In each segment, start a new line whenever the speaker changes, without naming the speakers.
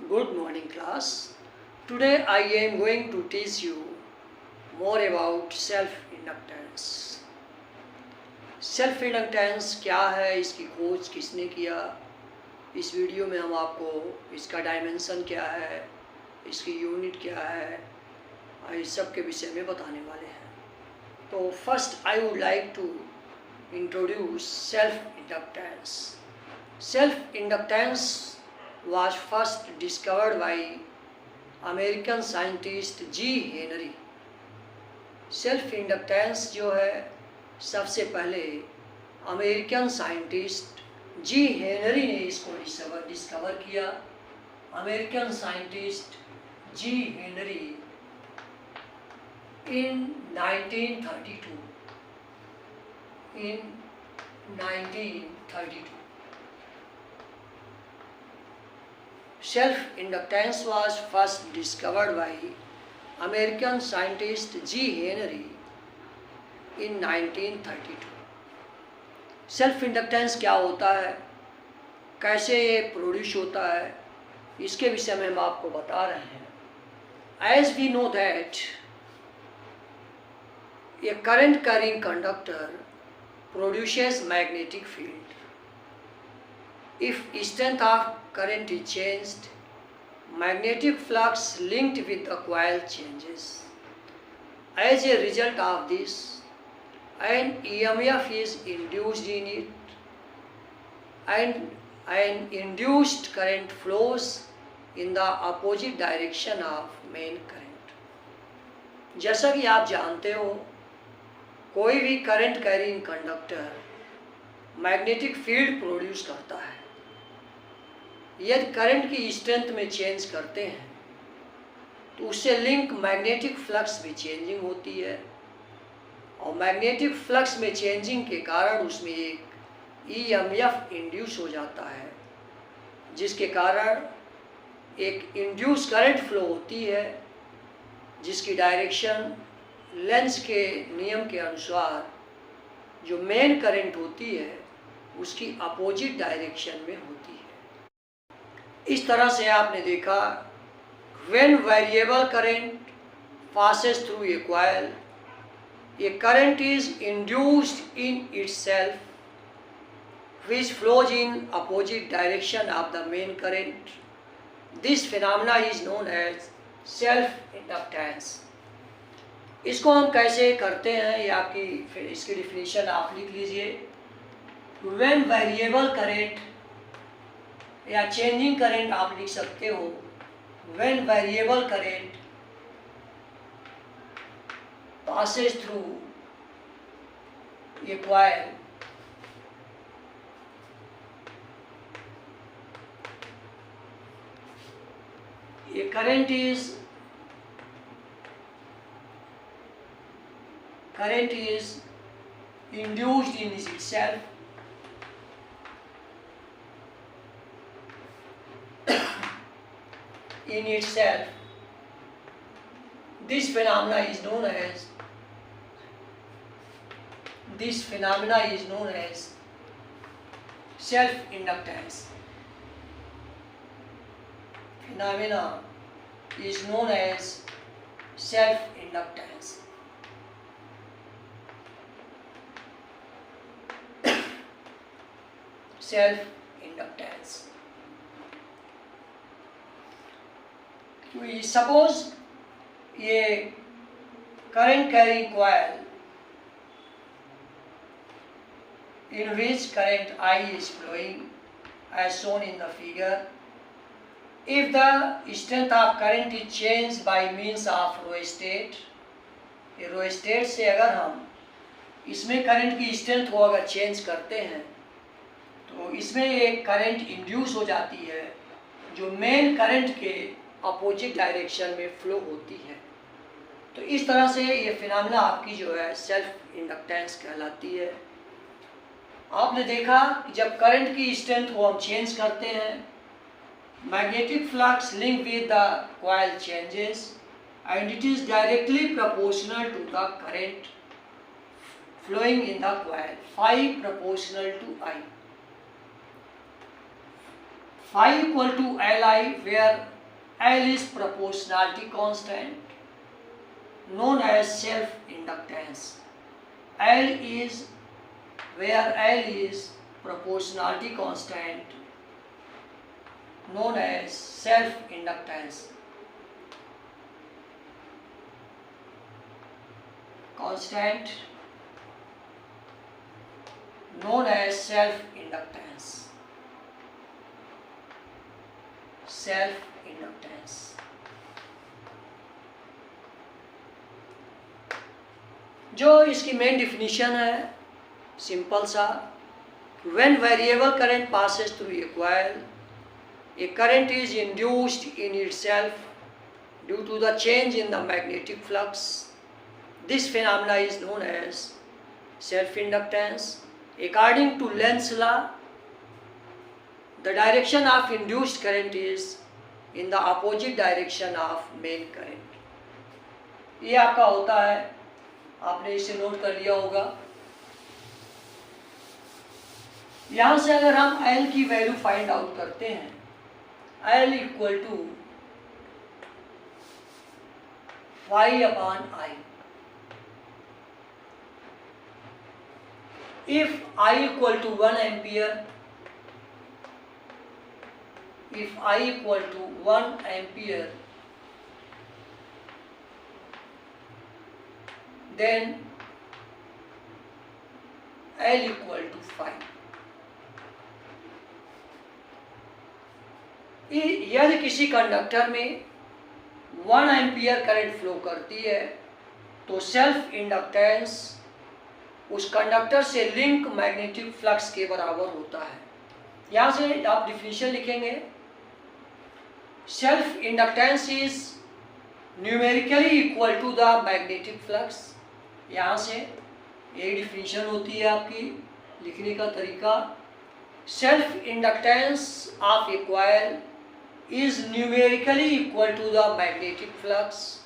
Good morning class. Today I am going to teach you more about self-inductance. Self-inductance क्या है, इसकी खोज किसने किया, इस वीडियो में हम आपको इसका डायमेंशन क्या है, इसकी यूनिट क्या है, इस सब के विषय में बताने वाले हैं। तो first I would like to introduce self inductance. Self-inductance was first discovered by American scientist G. Henry. Self inductance जो है सबसे पहले अमेरिकन साइंटिस्ट जी हेनरी ने इसको डिस्कवर किया. American scientist G Henry in 1932. Self-inductance was first discovered by American scientist G. Henry in 1932. Self-inductance क्या होता है, कैसे ये प्रोड्यूस होता है, इसके विषय में हम आपको बता रहे हैं. As we know that a current carrying conductor produces magnetic field. If strength of current is changed, magnetic flux linked with the coil changes. As a result of this, an EMF is induced in it and an induced current flows in the opposite direction of main current. जैसा कि आप जानते हो, कोई भी current carrying conductor magnetic field produce करता है. यदि करंट की स्ट्रेंथ में चेंज करते हैं तो उससे लिंक मैग्नेटिक फ्लक्स भी चेंजिंग होती है और मैग्नेटिक फ्लक्स में चेंजिंग के कारण उसमें एक ईएमएफ इंड्यूस हो जाता है, जिसके कारण एक इंड्यूस करंट फ्लो होती है जिसकी डायरेक्शन लेंज के नियम के अनुसार जो मेन करंट होती है उसकी अपोजिट डायरेक्शन में होती है. इस तरह से आपने देखा, when variable current passes through a coil, a current is induced in itself which flows in opposite direction of the main current. This phenomena is known as self-inductance. इसको हम कैसे करते हैं, ये आपकी इसकी डिफिनीशन आप लिख लीजिए. when variable current या चेंजिंग करंट आप लिख सकते हो. when variable current passes through a coil, a current is induced in itself this phenomena is known as self-inductance. Phenomena is known as self-inductance. Self-inductance. We suppose ये current carrying coil in which current I is flowing as shown in the figure. If the strength of current is changed by means of rheostat, rheostat से अगर हम इसमें current की strength को अगर change करते हैं तो इसमें एक करंट इंड्यूस हो जाती है जो मेन करंट के अपोजिट डायरेक्शन में फ्लो होती है. तो इस तरह से ये फिनोमेना आपकी जो है सेल्फ इंडक्टेंस कहलाती है. आपने देखा कि जब करंट की स्ट्रेंथ को हम चेंज करते हैं, magnetic flux link with the coil changes and it is directly proportional to the current flowing in the coil, phi proportional to I. Phi equal to Li, where L is proportionality constant known as self-inductance. L is where L is proportionality constant known as self-inductance. Constant known as self-inductance. Self-inductance. जो इसकी main definition है simple सा, when variable current passes through a coil, a current is induced in itself due to the change in the magnetic flux. This phenomena is known as self-inductance. According to Lenz's law, the direction of induced current is in the opposite direction of main current. ये आपका होता है, आपने इसे note कर लिया होगा। यहाँ से अगर हम L की वैल्यू फाइंड आउट करते हैं, L equal to phi upon I. If I equal to 1 ampere, if I equal to 1 ampere, then L equal to 5. यदि किसी कंडक्टर में 1 एम्पियर करंट फ्लो करती है तो सेल्फ इंडक्टेंस उस कंडक्टर से लिंक मैग्नेटिक फ्लक्स के बराबर होता है। यहाँ से आप डिफिनीशन लिखेंगे, self inductance is numerically equal to the magnetic flux. यहाँ से ये डिफिनीशन होती है आपकी लिखने का तरीका, self inductance of A coil is numerically equal to the magnetic flux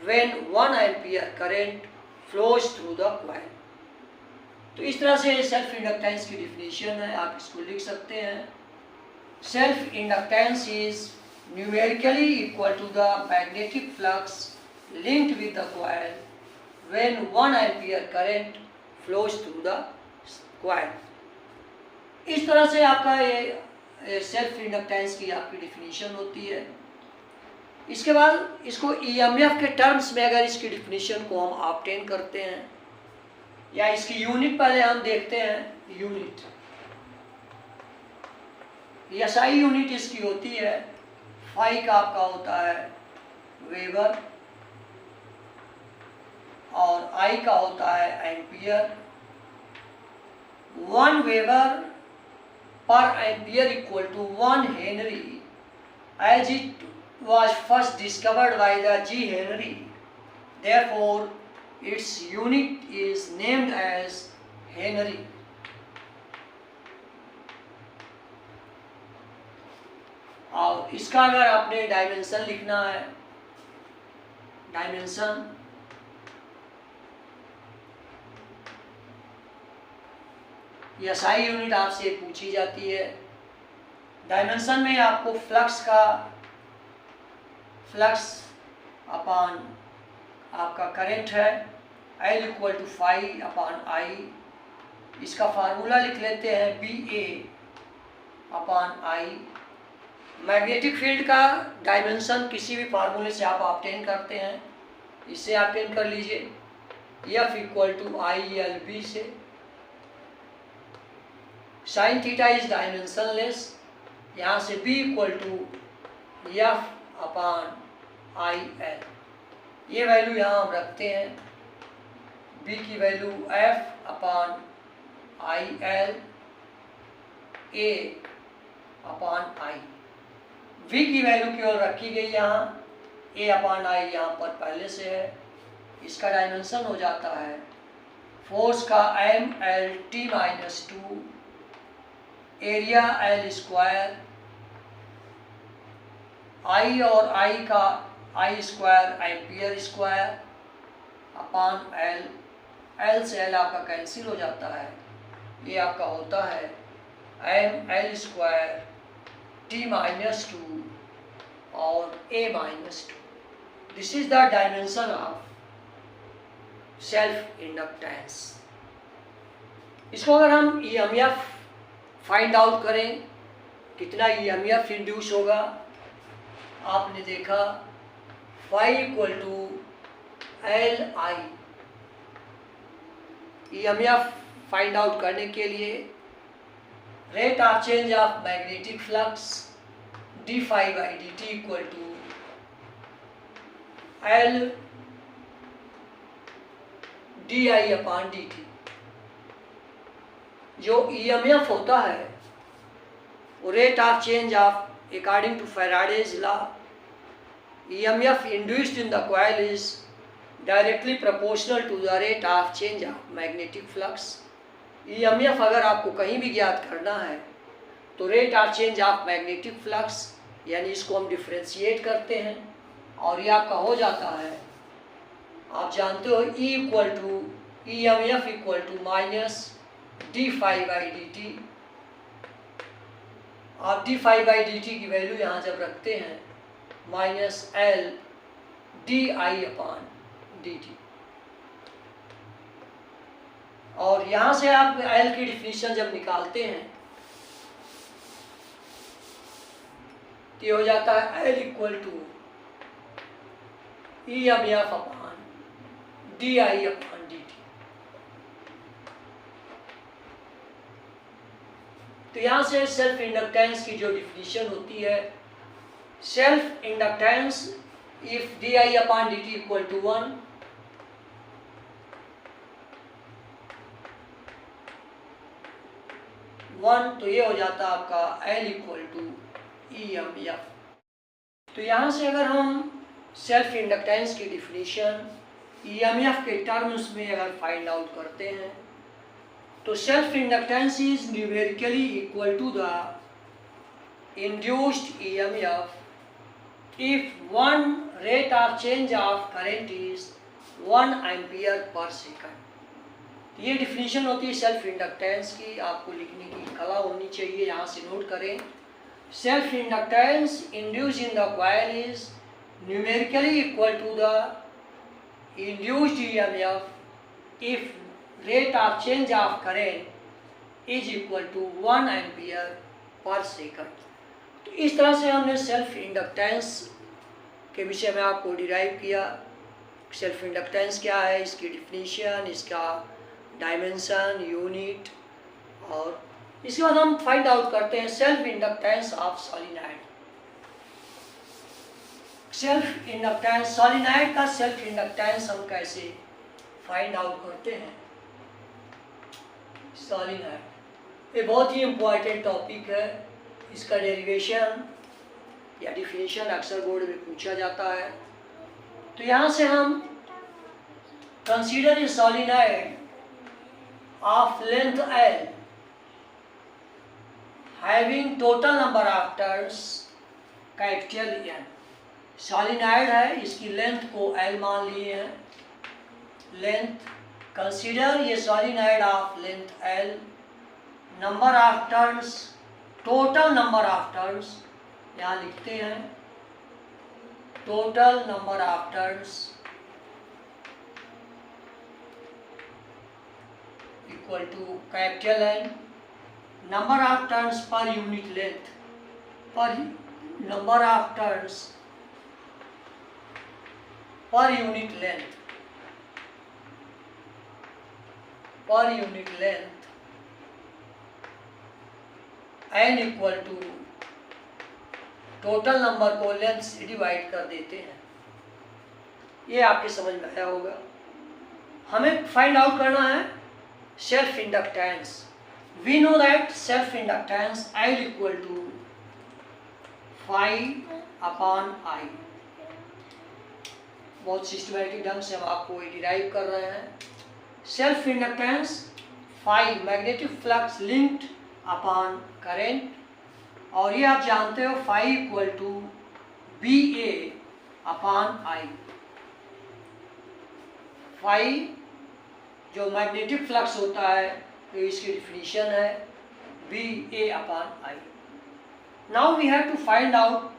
when 1 ampere current flows through the coil. तो इस तरह से सेल्फ इंडक्टेंस की डिफिनीशन है, आप इसको लिख सकते हैं। Self inductance is numerically equal to the magnetic flux linked with the coil when 1 ampere current flows through the coil. इस तरह से आपका ये सेल्फ इंडक्टेंस की आपकी डिफिनीशन होती है। इसके बाद इसको ईएमएफ के टर्म्स में अगर इसकी डिफिनीशन को हम ऑब्टेन करते हैं, या इसकी यूनिट पहले हम देखते हैं। यूनिट एसआई यूनिट इसकी होती है, फाई का आपका होता है वेबर और आई का होता है ampere. 1 weber per ampere equal to 1 Henry as it was first discovered by the G. Henry. Therefore, its unit is named as Henry. और इसका अगर आपने डायमेंशन लिखना है, डायमेंशन एसआई यूनिट आपसे पूछी जाती है। डायमेंशन में आपको फ्लक्स अपॉन आपका करंट है, L equal to phi upon I. इसका फार्मूला लिख लेते हैं BA upon I. Magnetic field का डायमेंशन किसी भी फार्मूले से आप ऑब्टेन करते हैं, इससे ऑब्टेन कर लीजिए। F इक्वल टू ILB से। साइन थीटा इज डायमेंशनलेस, यहाँ से B equal to F upon IL। ये वैल्यू यहाँ हम रखते हैं, B की value F upon IL, A upon I। V की वैल्यू केवल रखी गई यहाँ, A अपॉन I यहाँ पर पहले से है। इसका डायमेंशन हो जाता है फोर्स का MLT-2, area L square, I और I का I square ampere square upon L। L से L आपका कैंसिल हो जाता है, ये आपका होता है ML स्क्वायर T-2 और A-2. This is the dimension of self inductance. इसको अगर हम EMF फाइंड आउट करें, कितना EMF इंड्यूस होगा, आपने देखा phi equal to Li. EMF find out करने के लिए rate of change of magnetic flux d phi by dt equal to L di upon dt. जो EMF होता है वो rate of change of, according to Faraday's law, EMF induced in the coil is directly proportional to the rate of change of magnetic flux. EMF अगर आपको कहीं भी ज्ञात करना है तो rate of change of magnetic flux, यानी इसको हम डिफ्रेंशिएट करते हैं और ये आपका हो जाता है, आप जानते हो E equal to EMF equal to minus d phi by dt. आप d phi बाई dt की वैल्यू यहाँ जब रखते हैं minus L di upon dt, और यहाँ से आप L की डिफिनीशन जब निकालते हैं तो ये हो जाता है L equal to EMF upon di upon dt. तो यहाँ से सेल्फ इंडक्टेंस की जो डिफिनीशन होती है, self inductance if di upon dt equal to 1, तो ये हो जाता है आपका L इक्वल टू EMF. तो यहाँ से अगर हम सेल्फ इंडक्टेंस की डिफिनीशन EMF के टर्म्स में अगर फाइंड आउट करते हैं तो self inductance is numerically equal to the induced EMF if one rate of change of current is 1 ampere per second. ये डिफिनीशन होती है सेल्फ इंडक्टेंस की. आपको लिखने की कला होनी चाहिए, यहाँ से नोट करें. Self inductance induce in the coil is numerically equal to the induced EMF if rate of change of current is equal to 1 ampere per second. तो इस तरह से हमने सेल्फ इंडक्टेंस के विषय में आपको डिराइव किया. सेल्फ इंडक्टेंस क्या है, इसकी डिफिनीशन, इसका डायमेंशन, यूनिट, और इसके बाद हम फाइंड आउट करते हैं self inductance of solenoid. Self inductance, solenoid का सेल्फ इंडक्टेंस हम कैसे फाइंड आउट करते हैं. सॉलिनॉइड ये बहुत ही इम्पोर्टेंट टॉपिक है. इसका डेरिवेशन या डिफिनीशन अक्सर बोर्ड में पूछा जाता है. तो यहाँ से हम consider a solenoid of length L having total number of turns capital N. Solenoid है, इसकी लेंथ को L मान लिए हैं. लेंथ, कंसीडर ये solenoid of length L, number of turns, total number of turns यहाँ लिखते हैं, total number of turns equal to capital N, number of turns per unit length, per number of turns per unit length, per unit length, N equal to total number को length से divide कर देते हैं. ये आपके समझ में आया होगा. हमें फाइंड आउट करना है self inductance. We know that self inductance L equal to phi upon I. बहुत सिस्टमैटिक ढंग से हम आपको डिराइव कर रहे हैं. Self inductance phi magnetic flux linked upon current, और ये आप जानते हो phi equal to BA upon I. phi जो मैग्नेटिक फ्लक्स होता है तो इसकी डिफिनीशन है BA upon I. Now we have to find out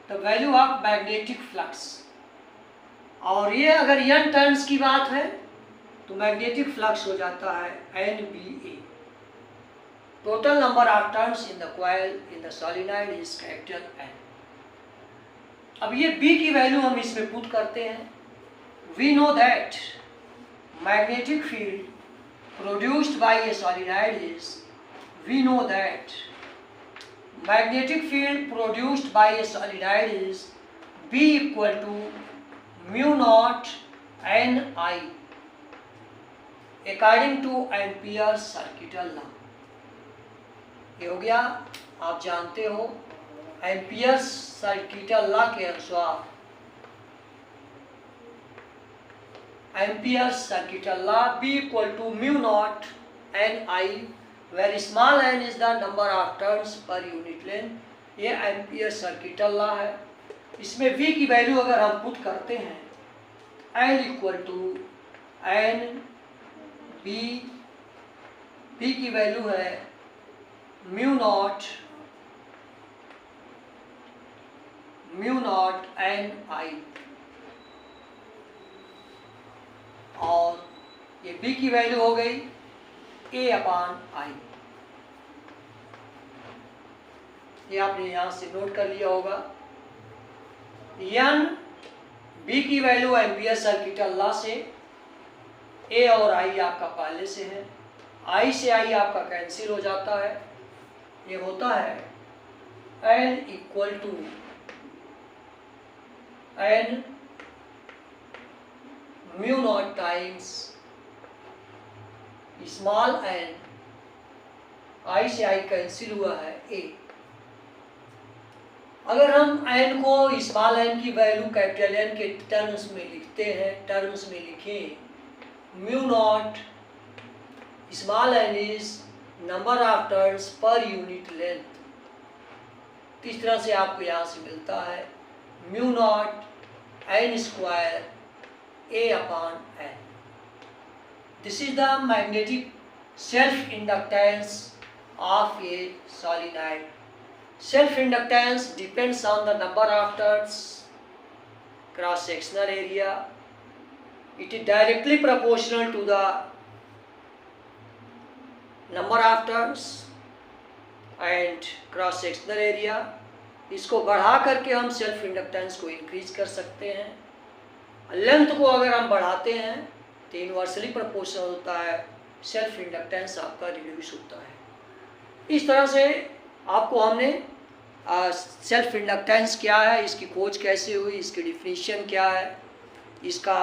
the value of magnetic flux. और ये अगर n टर्न्स की बात है तो मैग्नेटिक फ्लक्स हो जाता है NBA। Total number of turns in the coil in the solenoid is capital N। अब ये B की वैल्यू हम इसमें पुट करते हैं। We know that magnetic field produced by a solenoid is, we know that magnetic field produced by a solenoid is B equal to mu naught Ni according to Ampere's circuital law। ये हो गया, आप जानते हो Ampere's circuital law के अनुसार, Ampere's circuital law B equal to mu naught Ni where small n is the number of turns per unit length। ये ampere circuital law है। इसमें V की वैल्यू अगर हम पुट करते हैं L equal to N B, B की वैल्यू है म्यू नॉट Ni, और ये B की वैल्यू हो गई A/I। ये आपने यहां से नोट कर लिया होगा। n B की वैल्यू एम्पियर सर्किटल लॉ से, A और I आपका पहले से है, I से I आपका कैंसिल हो जाता है। ये होता है N equal to N mu naught times small n, I से I कैंसिल हुआ है A। अगर हम n को स्मॉल n की वैल्यू कैपिटल N के टर्म्स में लिखते हैं, टर्म्स में लिखें mu naught small n is number of turns per unit length. इस तरह से आपको यहाँ से मिलता है mu naught n square A/N। This is the magnetic self-inductance of a solenoid। Self-inductance depends on the number of turns, cross-sectional area. It is directly proportional to the number of turns and cross-sectional area। इसको बढ़ा करके हम self inductance को increase कर सकते हैं। Length को अगर हम बढ़ाते हैं तो इनवर्सली प्रोपोर्शनल होता है, सेल्फ इंडक्टेंस आपका रिड्यूस होता है। इस तरह से आपको हमने सेल्फ इंडक्टेंस क्या है, इसकी खोज कैसे हुई, इसकी डिफिनीशन क्या है, इसका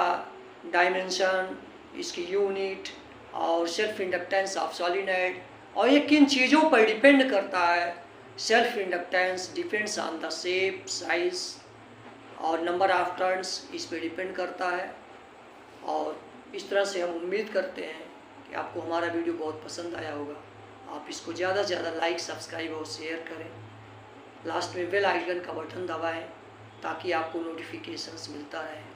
डायमेंशन, इसकी यूनिट और सेल्फ इंडक्टेंस ऑफ सोलेनॉइड, और ये किन चीज़ों पर डिपेंड करता है। Self inductance depends on the shape, size और नंबर ऑफ टर्न्स, इस पर डिपेंड करता है। और इस तरह से हम उम्मीद करते हैं कि आपको हमारा वीडियो बहुत पसंद आया होगा। आप इसको ज़्यादा से ज़्यादा लाइक, सब्सक्राइब और शेयर करें। लास्ट में बेल आइकन का बटन दबाएं ताकि आपको नोटिफिकेशंस मिलता रहे।